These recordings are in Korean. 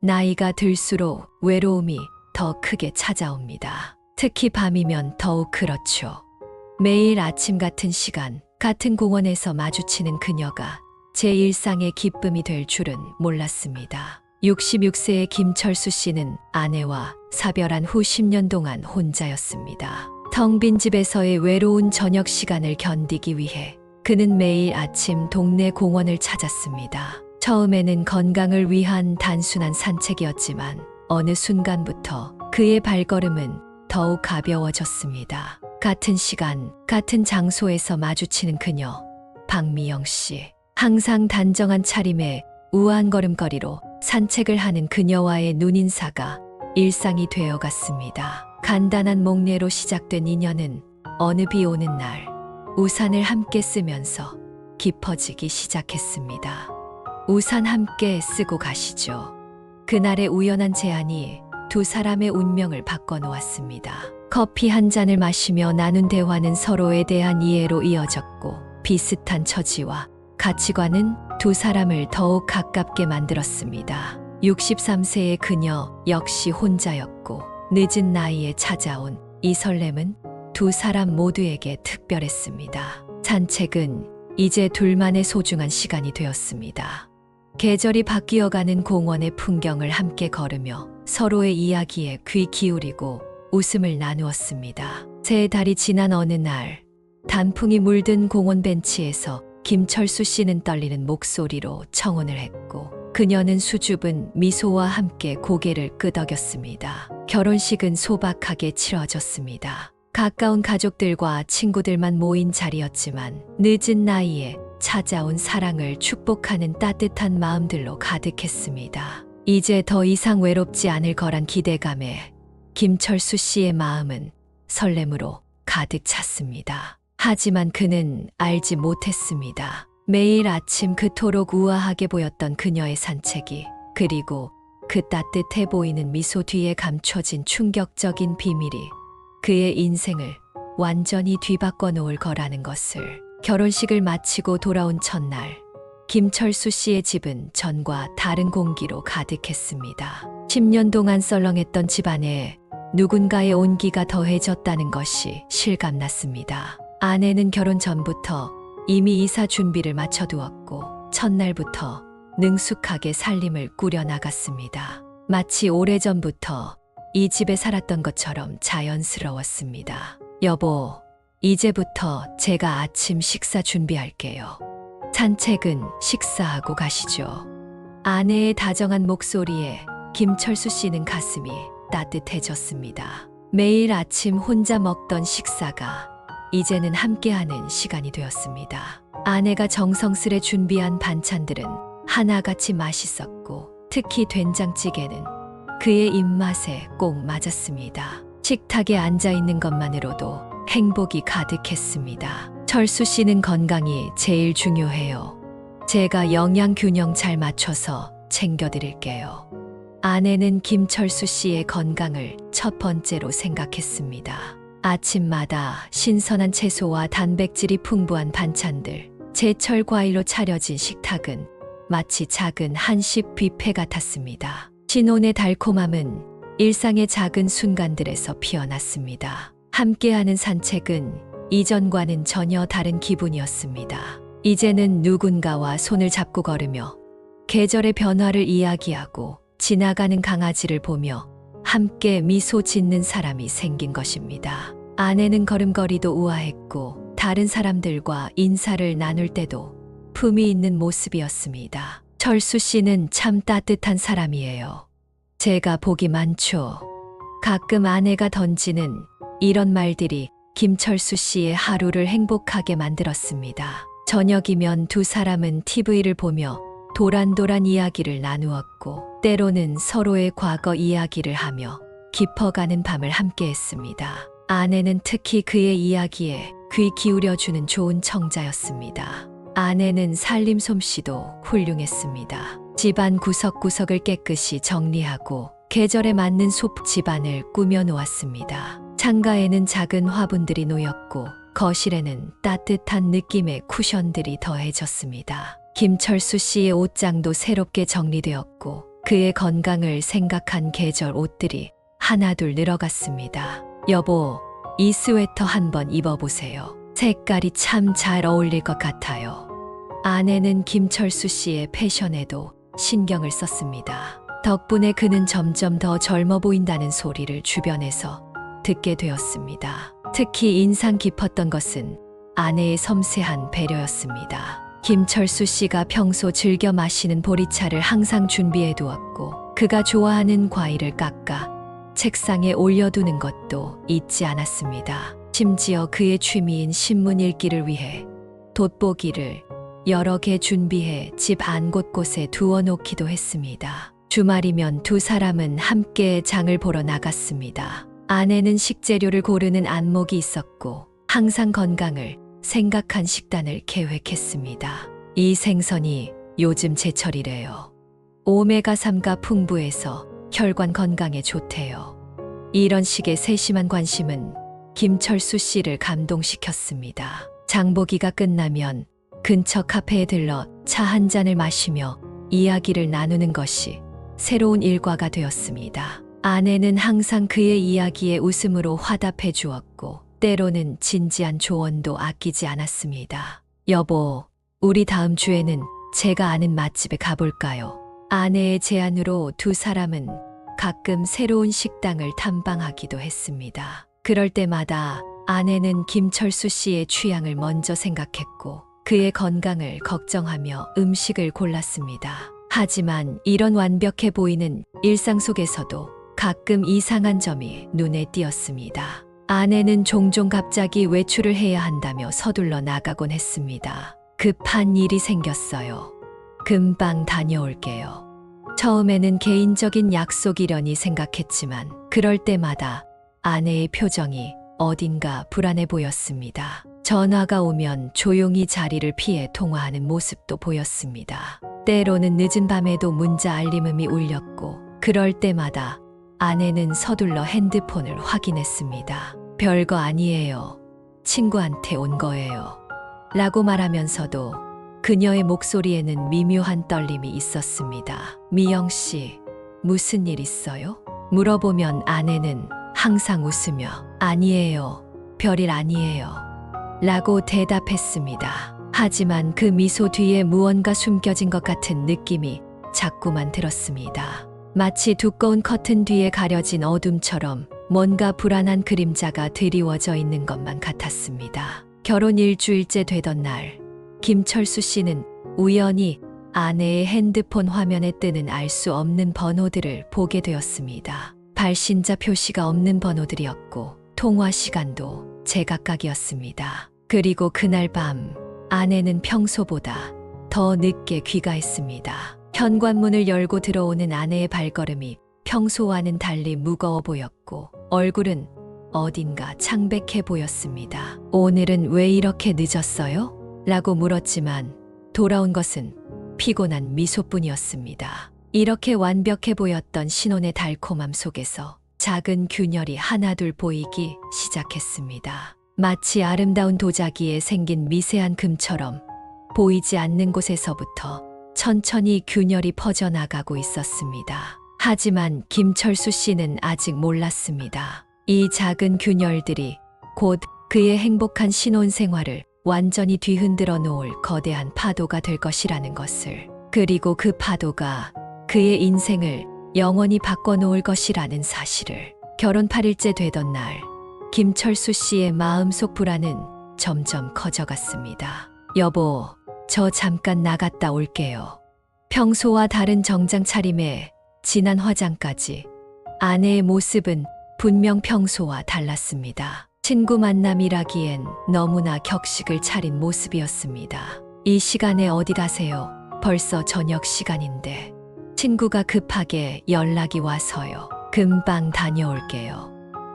나이가 들수록 외로움이 더 크게 찾아옵니다. 특히 밤이면 더욱 그렇죠. 매일 아침 같은 시간, 같은 공원에서 마주치는 그녀가 제 일상의 기쁨이 될 줄은 몰랐습니다. 66세의 김철수 씨는 아내와 사별한 후 10년 동안 혼자였습니다. 텅 빈 집에서의 외로운 저녁 시간을 견디기 위해 그는 매일 아침 동네 공원을 찾았습니다. 처음에는 건강을 위한 단순한 산책이었지만 어느 순간부터 그의 발걸음은 더욱 가벼워졌습니다. 같은 시간, 같은 장소에서 마주치는 그녀, 박미영 씨. 항상 단정한 차림에 우아한 걸음걸이로 산책을 하는 그녀와의 눈인사가 일상이 되어갔습니다. 간단한 목례로 시작된 인연은 어느 비 오는 날 우산을 함께 쓰면서 깊어지기 시작했습니다. 우산 함께 쓰고 가시죠. 그날의 우연한 제안이 두 사람의 운명을 바꿔놓았습니다. 커피 한 잔을 마시며 나눈 대화는 서로에 대한 이해로 이어졌고 비슷한 처지와 가치관은 두 사람을 더욱 가깝게 만들었습니다. 63세의 그녀 역시 혼자였고 늦은 나이에 찾아온 이 설렘은 두 사람 모두에게 특별했습니다. 산책은 이제 둘만의 소중한 시간이 되었습니다. 계절이 바뀌어가는 공원의 풍경을 함께 걸으며 서로의 이야기에 귀 기울이고 웃음을 나누었습니다. 세 달이 지난 어느 날 단풍이 물든 공원 벤치에서 김철수 씨는 떨리는 목소리로 청혼을 했고 그녀는 수줍은 미소와 함께 고개를 끄덕였습니다. 결혼식은 소박하게 치러졌습니다. 가까운 가족들과 친구들만 모인 자리였지만 늦은 나이에 찾아온 사랑을 축복하는 따뜻한 마음들로 가득했습니다. 이제 더 이상 외롭지 않을 거란 기대감에 김철수 씨의 마음은 설렘으로 가득 찼습니다. 하지만 그는 알지 못했습니다. 매일 아침 그토록 우아하게 보였던 그녀의 산책이, 그리고 그 따뜻해 보이는 미소 뒤에 감춰진 충격적인 비밀이 그의 인생을 완전히 뒤바꿔 놓을 거라는 것을. 결혼식을 마치고 돌아온 첫날, 김철수 씨의 집은 전과 다른 공기로 가득했습니다. 10년 동안 썰렁했던 집안에 누군가의 온기가 더해졌다는 것이 실감났습니다. 아내는 결혼 전부터 이미 이사 준비를 마쳐두었고 첫날부터 능숙하게 살림을 꾸려나갔습니다. 마치 오래전부터 이 집에 살았던 것처럼 자연스러웠습니다. 여보, 이제부터 제가 아침 식사 준비할게요. 산책은 식사하고 가시죠. 아내의 다정한 목소리에 김철수 씨는 가슴이 따뜻해졌습니다. 매일 아침 혼자 먹던 식사가 이제는 함께하는 시간이 되었습니다. 아내가 정성스레 준비한 반찬들은 하나같이 맛있었고 특히 된장찌개는 그의 입맛에 꼭 맞았습니다. 식탁에 앉아있는 것만으로도 행복이 가득했습니다. 철수 씨는 건강이 제일 중요해요. 제가 영양 균형 잘 맞춰서 챙겨드릴게요. 아내는 김철수 씨의 건강을 첫 번째로 생각했습니다. 아침마다 신선한 채소와 단백질이 풍부한 반찬들, 제철 과일로 차려진 식탁은 마치 작은 한식 뷔페 같았습니다. 신혼의 달콤함은 일상의 작은 순간들에서 피어났습니다. 함께하는 산책은 이전과는 전혀 다른 기분이었습니다. 이제는 누군가와 손을 잡고 걸으며 계절의 변화를 이야기하고 지나가는 강아지를 보며 함께 미소 짓는 사람이 생긴 것입니다. 아내는 걸음걸이도 우아했고 다른 사람들과 인사를 나눌 때도 품위 있는 모습이었습니다. 철수 씨는 참 따뜻한 사람이에요. 제가 복이 많죠. 가끔 아내가 던지는 이런 말들이 김철수 씨의 하루를 행복하게 만들었습니다. 저녁이면 두 사람은 TV를 보며 도란도란 이야기를 나누었고 때로는 서로의 과거 이야기를 하며 깊어가는 밤을 함께했습니다. 아내는 특히 그의 이야기에 귀 기울여주는 좋은 청자였습니다. 아내는 살림 솜씨도 훌륭했습니다. 집안 구석구석을 깨끗이 정리하고 계절에 맞는 집안을 꾸며 놓았습니다. 창가에는 작은 화분들이 놓였고 거실에는 따뜻한 느낌의 쿠션들이 더해졌습니다. 김철수 씨의 옷장도 새롭게 정리되었고 그의 건강을 생각한 계절 옷들이 하나둘 늘어갔습니다. 여보, 이 스웨터 한번 입어보세요. 색깔이 참 잘 어울릴 것 같아요. 아내는 김철수 씨의 패션에도 신경을 썼습니다. 덕분에 그는 점점 더 젊어 보인다는 소리를 주변에서 듣게 되었습니다. 특히 인상 깊었던 것은 아내의 섬세한 배려였습니다. 김철수 씨가 평소 즐겨 마시는 보리차를 항상 준비해 두었고, 그가 좋아하는 과일을 깎아 책상에 올려두는 것도 잊지 않았습니다. 심지어 그의 취미인 신문 읽기를 위해 돋보기를 여러 개 준비해 집 안 곳곳에 두어 놓기도 했습니다. 주말이면 두 사람은 함께 장을 보러 나갔습니다. 아내는 식재료를 고르는 안목이 있었고 항상 건강을 생각한 식단을 계획했습니다. 이 생선이 요즘 제철이래요. 오메가3가 풍부해서 혈관 건강에 좋대요. 이런 식의 세심한 관심은 김철수 씨를 감동시켰습니다. 장보기가 끝나면 근처 카페에 들러 차 한 잔을 마시며 이야기를 나누는 것이 새로운 일과가 되었습니다. 아내는 항상 그의 이야기에 웃음으로 화답해 주었고 때로는 진지한 조언도 아끼지 않았습니다. 여보, 우리 다음 주에는 제가 아는 맛집에 가볼까요? 아내의 제안으로 두 사람은 가끔 새로운 식당을 탐방하기도 했습니다. 그럴 때마다 아내는 김철수 씨의 취향을 먼저 생각했고 그의 건강을 걱정하며 음식을 골랐습니다. 하지만 이런 완벽해 보이는 일상 속에서도 가끔 이상한 점이 눈에 띄었습니다. 아내는 종종 갑자기 외출을 해야 한다며 서둘러 나가곤 했습니다. 급한 일이 생겼어요. 금방 다녀올게요. 처음에는 개인적인 약속이려니 생각했지만 그럴 때마다 아내의 표정이 어딘가 불안해 보였습니다. 전화가 오면 조용히 자리를 피해 통화하는 모습도 보였습니다. 때로는 늦은 밤에도 문자 알림음이 울렸고 그럴 때마다 아내는 서둘러 핸드폰을 확인했습니다. 별거 아니에요. 친구한테 온 거예요. 라고 말하면서도 그녀의 목소리에는 미묘한 떨림이 있었습니다. 미영 씨, 무슨 일 있어요? 물어보면 아내는 항상 웃으며 아니에요. 별일 아니에요. 라고 대답했습니다. 하지만 그 미소 뒤에 무언가 숨겨진 것 같은 느낌이 자꾸만 들었습니다. 마치 두꺼운 커튼 뒤에 가려진 어둠처럼 뭔가 불안한 그림자가 드리워져 있는 것만 같았습니다. 결혼 일주일째 되던 날, 김철수 씨는 우연히 아내의 핸드폰 화면에 뜨는 알 수 없는 번호들을 보게 되었습니다. 발신자 표시가 없는 번호들이었고 통화 시간도 제각각이었습니다. 그리고 그날 밤 아내는 평소보다 더 늦게 귀가했습니다. 현관문을 열고 들어오는 아내의 발걸음이 평소와는 달리 무거워 보였고 얼굴은 어딘가 창백해 보였습니다. 오늘은 왜 이렇게 늦었어요? 라고 물었지만 돌아온 것은 피곤한 미소뿐이었습니다. 이렇게 완벽해 보였던 신혼의 달콤함 속에서 작은 균열이 하나둘 보이기 시작했습니다. 마치 아름다운 도자기에 생긴 미세한 금처럼 보이지 않는 곳에서부터 천천히 균열이 퍼져나가고 있었습니다. 하지만 김철수 씨는 아직 몰랐습니다. 이 작은 균열들이 곧 그의 행복한 신혼생활을 완전히 뒤흔들어 놓을 거대한 파도가 될 것이라는 것을, 그리고 그 파도가 그의 인생을 영원히 바꿔놓을 것이라는 사실을. 결혼 8일째 되던 날, 김철수 씨의 마음속 불안은 점점 커져갔습니다. 여보, 저 잠깐 나갔다 올게요. 평소와 다른 정장 차림에 진한 화장까지 아내의 모습은 분명 평소와 달랐습니다. 친구 만남이라기엔 너무나 격식을 차린 모습이었습니다. 이 시간에 어디 가세요? 벌써 저녁 시간인데. 친구가 급하게 연락이 와서요. 금방 다녀올게요.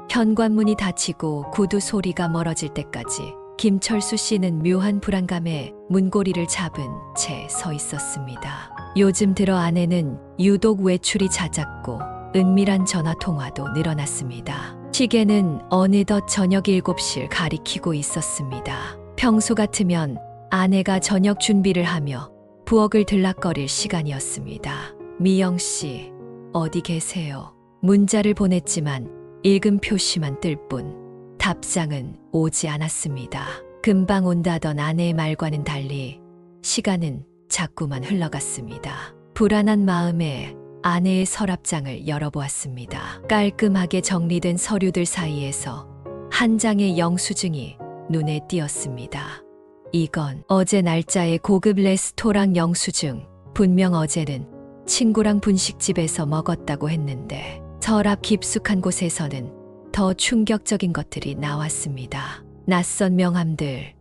현관문이 닫히고 구두 소리가 멀어질 때까지 김철수 씨는 묘한 불안감에 문고리를 잡은 채 서 있었습니다. 요즘 들어 아내는 유독 외출이 잦았고 은밀한 전화 통화도 늘어났습니다. 시계는 어느덧 저녁 7시를 가리키고 있었습니다. 평소 같으면 아내가 저녁 준비를 하며 부엌을 들락거릴 시간이었습니다. 미영 씨, 어디 계세요? 문자를 보냈지만 읽음 표시만 뜰 뿐 답장은 오지 않았습니다. 금방 온다던 아내의 말과는 달리 시간은 자꾸만 흘러갔습니다. 불안한 마음에 아내의 서랍장을 열어보았습니다. 깔끔하게 정리된 서류들 사이에서 한 장의 영수증이 눈에 띄었습니다. 이건 어제 날짜의 고급 레스토랑 영수증. 분명 어제는 친구랑 분식집에서 먹었다고 했는데 서랍 깊숙한 곳에서는 더 충격적인 것들이 나왔습니다. 낯선 명함들,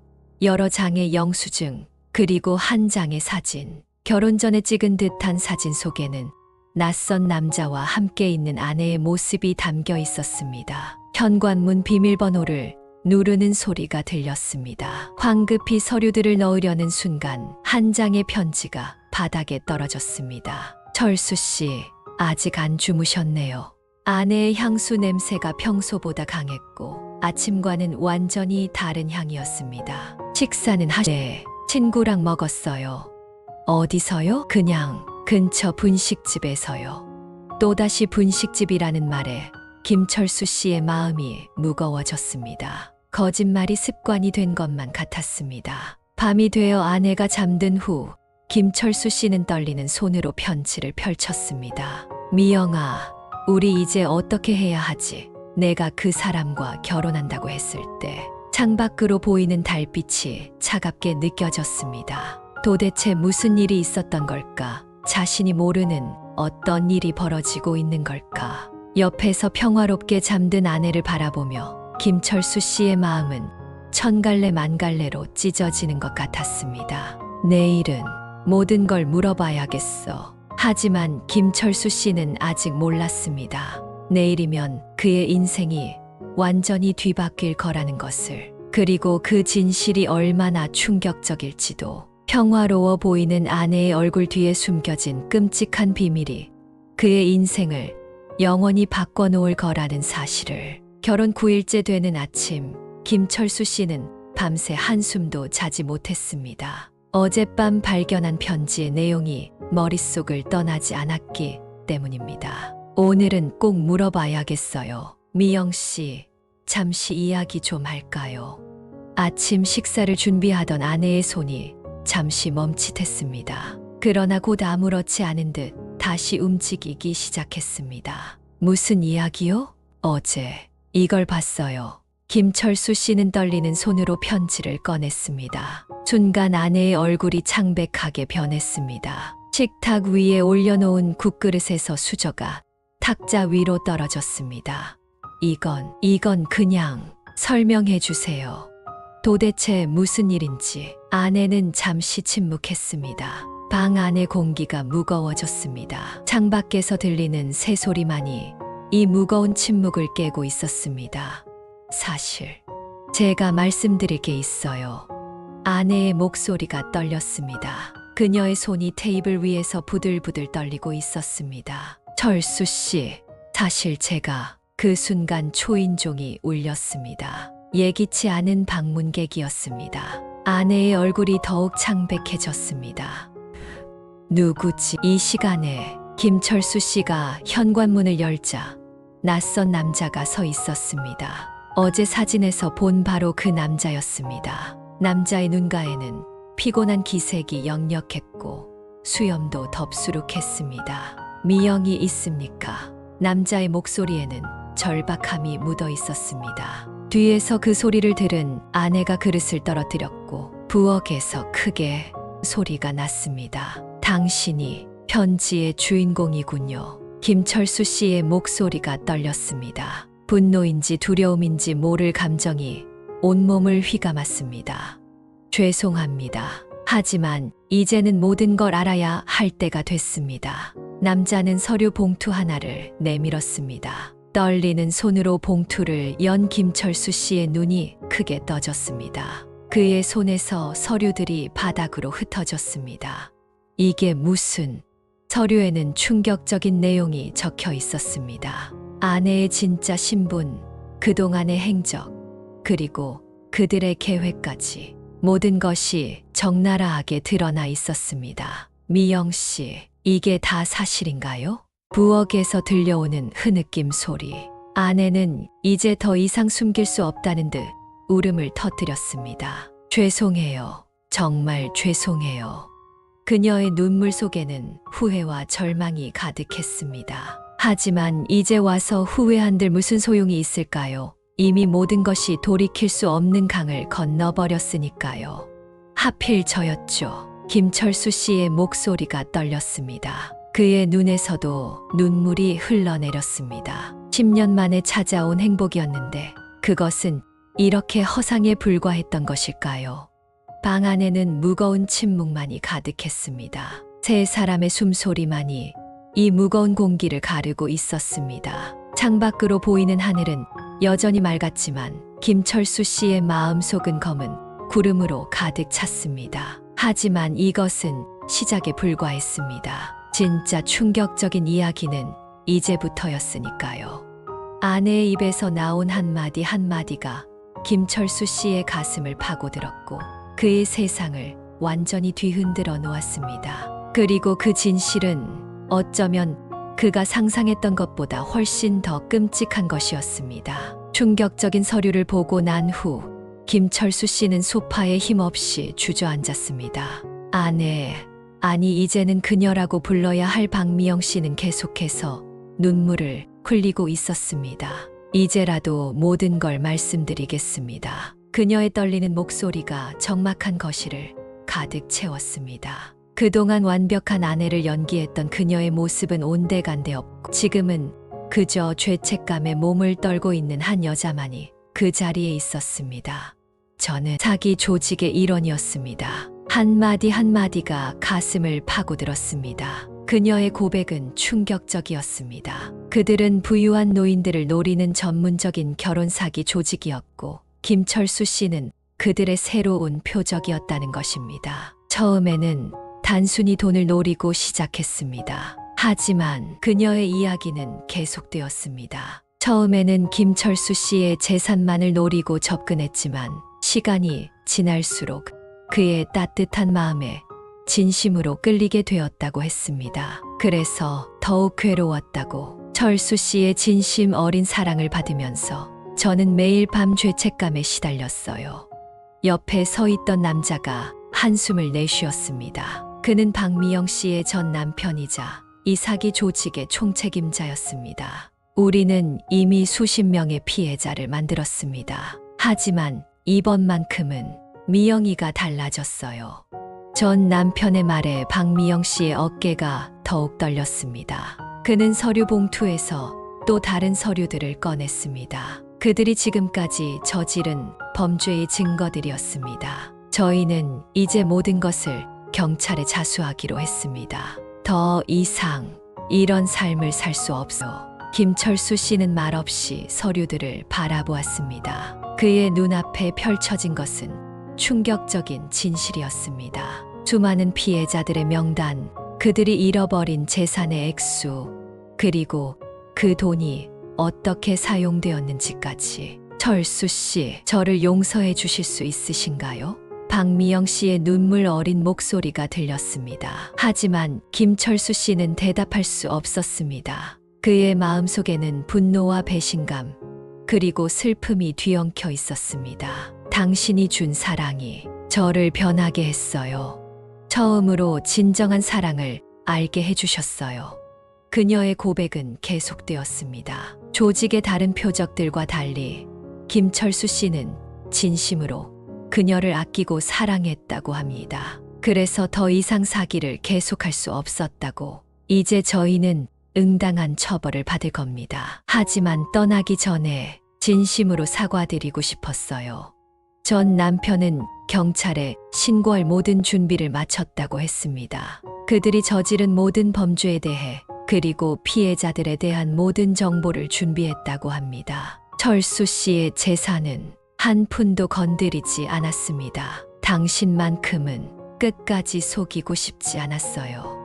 여러 장의 영수증, 그리고 한 장의 사진. 결혼 전에 찍은 듯한 사진 속에는 낯선 남자와 함께 있는 아내의 모습이 담겨 있었습니다. 현관문 비밀번호를 누르는 소리가 들렸습니다. 황급히 서류들을 넣으려는 순간 한 장의 편지가 바닥에 떨어졌습니다. 철수 씨, 아직 안 주무셨네요. 아내의 향수 냄새가 평소보다 강했고 아침과는 완전히 다른 향이었습니다. 식사는 네, 친구랑 먹었어요. 어디서요? 그냥 근처 분식집에서요. 또다시 분식집이라는 말에 김철수 씨의 마음이 무거워졌습니다. 거짓말이 습관이 된 것만 같았습니다. 밤이 되어 아내가 잠든 후 김철수 씨는 떨리는 손으로 편지를 펼쳤습니다. 미영아, 우리 이제 어떻게 해야 하지? 내가 그 사람과 결혼한다고 했을 때 창밖으로 보이는 달빛이 차갑게 느껴졌습니다. 도대체 무슨 일이 있었던 걸까? 자신이 모르는 어떤 일이 벌어지고 있는 걸까? 옆에서 평화롭게 잠든 아내를 바라보며 김철수 씨의 마음은 천갈래 만갈래로 찢어지는 것 같았습니다. 내일은 모든 걸 물어봐야겠어. 하지만 김철수 씨는 아직 몰랐습니다. 내일이면 그의 인생이 완전히 뒤바뀔 거라는 것을, 그리고 그 진실이 얼마나 충격적일지도. 평화로워 보이는 아내의 얼굴 뒤에 숨겨진 끔찍한 비밀이 그의 인생을 영원히 바꿔놓을 거라는 사실을. 결혼 9일째 되는 아침, 김철수 씨는 밤새 한숨도 자지 못했습니다. 어젯밤 발견한 편지의 내용이 머릿속을 떠나지 않았기 때문입니다. 오늘은 꼭 물어봐야겠어요. 미영 씨, 잠시 이야기 좀 할까요? 아침 식사를 준비하던 아내의 손이 잠시 멈칫했습니다. 그러나 곧 아무렇지 않은 듯 다시 움직이기 시작했습니다. 무슨 이야기요? 어제 이걸 봤어요. 김철수 씨는 떨리는 손으로 편지를 꺼냈습니다. 순간 아내의 얼굴이 창백하게 변했습니다. 식탁 위에 올려놓은 국그릇에서 수저가 탁자 위로 떨어졌습니다. 이건 그냥 설명해 주세요. 도대체 무슨 일인지. 아내는 잠시 침묵했습니다. 방 안의 공기가 무거워졌습니다. 창밖에서 들리는 새소리만이 이 무거운 침묵을 깨고 있었습니다. 사실 제가 말씀드릴 게 있어요. 아내의 목소리가 떨렸습니다. 그녀의 손이 테이블 위에서 부들부들 떨리고 있었습니다. 철수 씨, 사실 제가. 그 순간 초인종이 울렸습니다. 예기치 않은 방문객이었습니다. 아내의 얼굴이 더욱 창백해졌습니다. 누구지? 이 시간에 김철수 씨가 현관문을 열자 낯선 남자가 서 있었습니다. 어제 사진에서 본 바로 그 남자였습니다. 남자의 눈가에는 피곤한 기색이 역력했고 수염도 덥수룩했습니다. 미영이 있습니까? 남자의 목소리에는 절박함이 묻어 있었습니다. 뒤에서 그 소리를 들은 아내가 그릇을 떨어뜨렸고 부엌에서 크게 소리가 났습니다. 당신이 편지의 주인공이군요. 김철수 씨의 목소리가 떨렸습니다. 분노인지 두려움인지 모를 감정이 온몸을 휘감았습니다. 죄송합니다. 하지만 이제는 모든 걸 알아야 할 때가 됐습니다. 남자는 서류 봉투 하나를 내밀었습니다. 떨리는 손으로 봉투를 연 김철수 씨의 눈이 크게 떠졌습니다. 그의 손에서 서류들이 바닥으로 흩어졌습니다. 이게 무슨... 서류에는 충격적인 내용이 적혀 있었습니다. 아내의 진짜 신분, 그동안의 행적, 그리고 그들의 계획까지 모든 것이 적나라하게 드러나 있었습니다. 미영 씨, 이게 다 사실인가요? 부엌에서 들려오는 흐느낌 소리. 아내는 이제 더 이상 숨길 수 없다는 듯 울음을 터뜨렸습니다. 죄송해요. 정말 죄송해요. 그녀의 눈물 속에는 후회와 절망이 가득했습니다. 하지만 이제 와서 후회한들 무슨 소용이 있을까요? 이미 모든 것이 돌이킬 수 없는 강을 건너버렸으니까요. 하필 저였죠. 김철수 씨의 목소리가 떨렸습니다. 그의 눈에서도 눈물이 흘러내렸습니다. 10년 만에 찾아온 행복이었는데 그것은 이렇게 허상에 불과했던 것일까요? 방 안에는 무거운 침묵만이 가득했습니다. 세 사람의 숨소리만이 이 무거운 공기를 가르고 있었습니다. 창밖으로 보이는 하늘은 여전히 맑았지만 김철수 씨의 마음속은 검은 구름으로 가득 찼습니다. 하지만 이것은 시작에 불과했습니다. 진짜 충격적인 이야기는 이제부터였으니까요. 아내의 입에서 나온 한마디 한마디가 김철수 씨의 가슴을 파고들었고 그의 세상을 완전히 뒤흔들어 놓았습니다. 그리고 그 진실은 어쩌면 그가 상상했던 것보다 훨씬 더 끔찍한 것이었습니다. 충격적인 서류를 보고 난 후 김철수 씨는 소파에 힘없이 주저앉았습니다. 아니 이제는 그녀라고 불러야 할 박미영 씨는 계속해서 눈물을 흘리고 있었습니다. 이제라도 모든 걸 말씀드리겠습니다. 그녀의 떨리는 목소리가 적막한 거실을 가득 채웠습니다. 그동안 완벽한 아내를 연기했던 그녀의 모습은 온데간데 없고 지금은 그저 죄책감에 몸을 떨고 있는 한 여자만이 그 자리에 있었습니다. 저는 사기 조직의 일원이었습니다. 한마디 한마디가 가슴을 파고들었습니다. 그녀의 고백은 충격적이었습니다. 그들은 부유한 노인들을 노리는 전문적인 결혼 사기 조직이었고 김철수 씨는 그들의 새로운 표적이었다는 것입니다. 처음에는 단순히 돈을 노리고 시작했습니다. 하지만 그녀의 이야기는 계속되었습니다. 처음에는 김철수 씨의 재산만을 노리고 접근했지만 시간이 지날수록 그의 따뜻한 마음에 진심으로 끌리게 되었다고 했습니다. 그래서 더욱 괴로웠다고. 철수 씨의 진심 어린 사랑을 받으면서 저는 매일 밤 죄책감에 시달렸어요. 옆에 서 있던 남자가 한숨을 내쉬었습니다. 그는 박미영 씨의 전 남편이자 이 사기 조직의 총책임자였습니다. 우리는 이미 수십 명의 피해자를 만들었습니다. 하지만 이번만큼은 미영이가 달라졌어요. 전 남편의 말에 박미영 씨의 어깨가 더욱 떨렸습니다. 그는 서류 봉투에서 또 다른 서류들을 꺼냈습니다. 그들이 지금까지 저지른 범죄의 증거들이었습니다. 저희는 이제 모든 것을 경찰에 자수하기로 했습니다. 더 이상 이런 삶을 살 수 없어. 김철수 씨는 말없이 서류들을 바라보았습니다. 그의 눈앞에 펼쳐진 것은 충격적인 진실이었습니다. 수많은 피해자들의 명단, 그들이 잃어버린 재산의 액수, 그리고 그 돈이 어떻게 사용되었는지까지. 철수 씨, 저를 용서해 주실 수 있으신가요? 박미영 씨의 눈물 어린 목소리가 들렸습니다. 하지만 김철수 씨는 대답할 수 없었습니다. 그의 마음속에는 분노와 배신감, 그리고 슬픔이 뒤엉켜 있었습니다. 당신이 준 사랑이 저를 변하게 했어요. 처음으로 진정한 사랑을 알게 해주셨어요. 그녀의 고백은 계속되었습니다. 조직의 다른 표적들과 달리 김철수 씨는 진심으로 그녀를 아끼고 사랑했다고 합니다. 그래서 더 이상 사기를 계속할 수 없었다고. 이제 저희는 응당한 처벌을 받을 겁니다. 하지만 떠나기 전에 진심으로 사과드리고 싶었어요. 전 남편은 경찰에 신고할 모든 준비를 마쳤다고 했습니다. 그들이 저지른 모든 범죄에 대해 그리고 피해자들에 대한 모든 정보를 준비했다고 합니다. 철수 씨의 재산은 한 푼도 건드리지 않았습니다. 당신만큼은 끝까지 속이고 싶지 않았어요.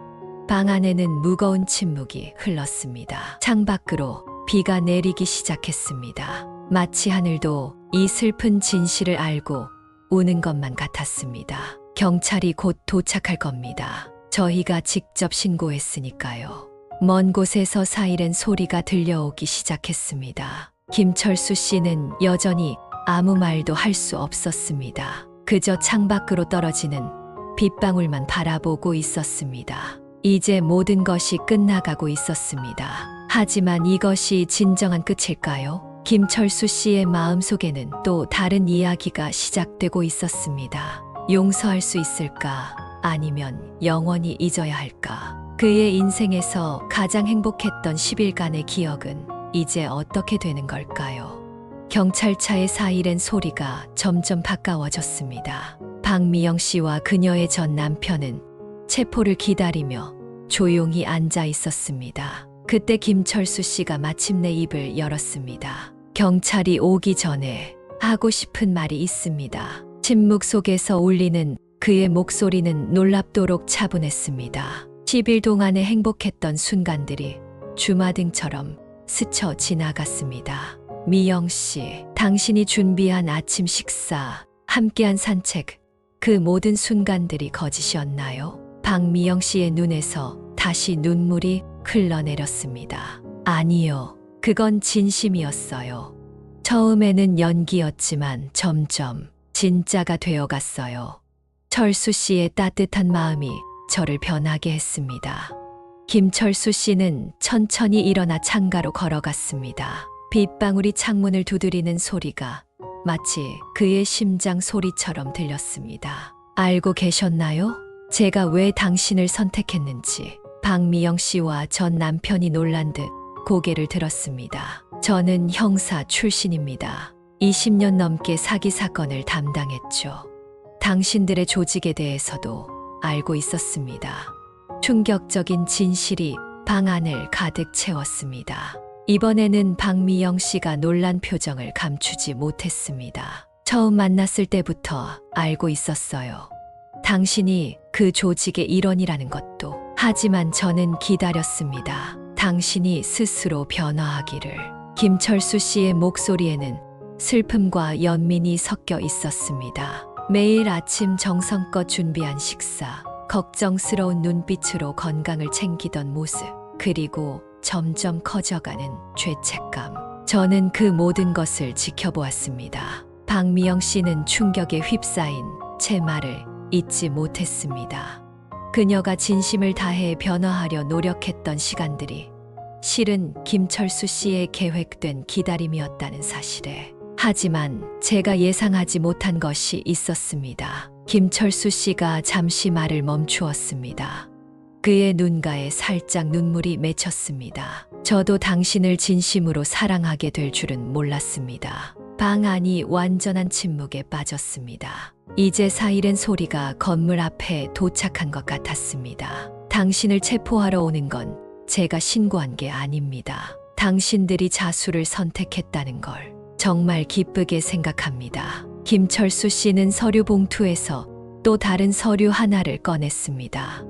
방 안에는 무거운 침묵이 흘렀습니다. 창밖으로 비가 내리기 시작했습니다. 마치 하늘도 이 슬픈 진실을 알고 우는 것만 같았습니다. 경찰이 곧 도착할 겁니다. 저희가 직접 신고했으니까요. 먼 곳에서 사이렌 소리가 들려오기 시작했습니다. 김철수 씨는 여전히 아무 말도 할 수 없었습니다. 그저 창밖으로 떨어지는 빗방울만 바라보고 있었습니다. 이제 모든 것이 끝나가고 있었습니다. 하지만 이것이 진정한 끝일까요? 김철수 씨의 마음속에는 또 다른 이야기가 시작되고 있었습니다. 용서할 수 있을까? 아니면 영원히 잊어야 할까? 그의 인생에서 가장 행복했던 10일간의 기억은 이제 어떻게 되는 걸까요? 경찰차의 사이렌 소리가 점점 가까워졌습니다. 박미영 씨와 그녀의 전 남편은 체포를 기다리며 조용히 앉아 있었습니다. 그때 김철수 씨가 마침내 입을 열었습니다. 경찰이 오기 전에 하고 싶은 말이 있습니다. 침묵 속에서 울리는 그의 목소리는 놀랍도록 차분했습니다. 10일 동안의 행복했던 순간들이 주마등처럼 스쳐 지나갔습니다. 미영 씨, 당신이 준비한 아침 식사, 함께한 산책, 그 모든 순간들이 거짓이었나요? 박미영 씨의 눈에서 다시 눈물이 흘러내렸습니다. 아니요, 그건 진심이었어요. 처음에는 연기였지만 점점 진짜가 되어갔어요. 철수 씨의 따뜻한 마음이 저를 변하게 했습니다. 김철수 씨는 천천히 일어나 창가로 걸어갔습니다. 빗방울이 창문을 두드리는 소리가 마치 그의 심장 소리처럼 들렸습니다. 알고 계셨나요? 제가 왜 당신을 선택했는지. 박미영 씨와 전 남편이 놀란 듯 고개를 들었습니다. 저는 형사 출신입니다. 20년 넘게 사기 사건을 담당했죠. 당신들의 조직에 대해서도 알고 있었습니다. 충격적인 진실이 방 안을 가득 채웠습니다. 이번에는 박미영 씨가 놀란 표정을 감추지 못했습니다. 처음 만났을 때부터 알고 있었어요. 당신이 그 조직의 일원이라는 것도. 하지만 저는 기다렸습니다. 당신이 스스로 변화하기를. 김철수 씨의 목소리에는 슬픔과 연민이 섞여 있었습니다. 매일 아침 정성껏 준비한 식사, 걱정스러운 눈빛으로 건강을 챙기던 모습, 그리고 점점 커져가는 죄책감. 저는 그 모든 것을 지켜보았습니다. 박미영 씨는 충격에 휩싸인 제 말을 잊지 못했습니다. 그녀가 진심을 다해 변화하려 노력했던 시간들이 실은 김철수 씨의 계획된 기다림이었다는 사실에. 하지만 제가 예상하지 못한 것이 있었습니다. 김철수 씨가 잠시 말을 멈추었습니다. 그의 눈가에 살짝 눈물이 맺혔습니다. 저도 당신을 진심으로 사랑하게 될 줄은 몰랐습니다. 방 안이 완전한 침묵에 빠졌습니다. 이제 사이렌 소리가 건물 앞에 도착한 것 같았습니다. 당신을 체포하러 오는 건 제가 신고한 게 아닙니다. 당신들이 자수를 선택했다는 걸 정말 기쁘게 생각합니다. 김철수 씨는 서류 봉투에서 또 다른 서류 하나를 꺼냈습니다.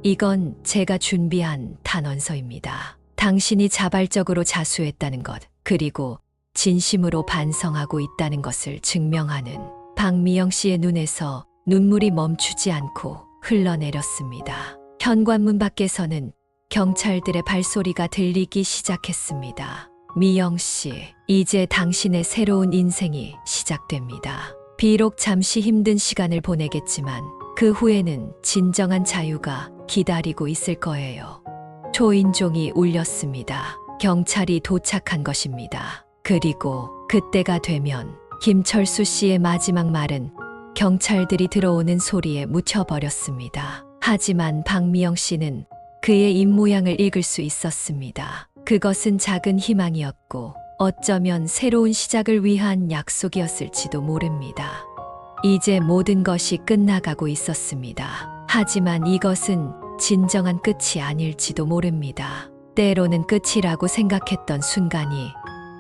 이건 제가 준비한 단원서입니다. 당신이 자발적으로 자수했다는 것, 그리고 진심으로 반성하고 있다는 것을 증명하는. 박미영 씨의 눈에서 눈물이 멈추지 않고 흘러내렸습니다. 현관문 밖에서는 경찰들의 발소리가 들리기 시작했습니다. 미영 씨, 이제 당신의 새로운 인생이 시작됩니다. 비록 잠시 힘든 시간을 보내겠지만 그 후에는 진정한 자유가 기다리고 있을 거예요. 초인종이 울렸습니다. 경찰이 도착한 것입니다. 그리고 그때가 되면 김철수 씨의 마지막 말은 경찰들이 들어오는 소리에 묻혀버렸습니다. 하지만 박미영 씨는 그의 입모양을 읽을 수 있었습니다. 그것은 작은 희망이었고 어쩌면 새로운 시작을 위한 약속이었을지도 모릅니다. 이제 모든 것이 끝나가고 있었습니다. 하지만 이것은 진정한 끝이 아닐지도 모릅니다. 때로는 끝이라고 생각했던 순간이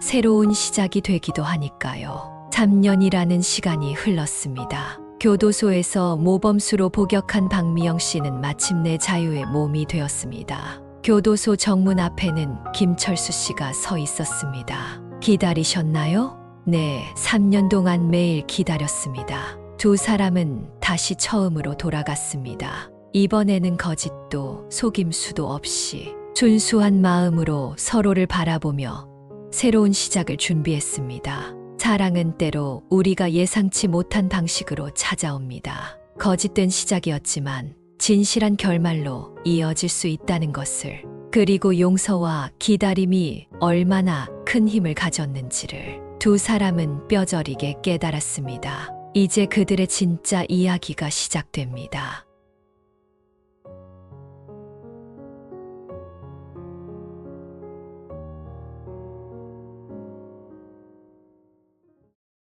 새로운 시작이 되기도 하니까요. 3년이라는 시간이 흘렀습니다. 교도소에서 모범수로 복역한 박미영 씨는 마침내 자유의 몸이 되었습니다. 교도소 정문 앞에는 김철수 씨가 서 있었습니다. 기다리셨나요? 네, 3년 동안 매일 기다렸습니다. 두 사람은 다시 처음으로 돌아갔습니다. 이번에는 거짓도 속임수도 없이 준수한 마음으로 서로를 바라보며 새로운 시작을 준비했습니다. 사랑은 때로 우리가 예상치 못한 방식으로 찾아옵니다. 거짓된 시작이었지만 진실한 결말로 이어질 수 있다는 것을, 그리고 용서와 기다림이 얼마나 큰 힘을 가졌는지를 두 사람은 뼈저리게 깨달았습니다. 이제 그들의 진짜 이야기가 시작됩니다.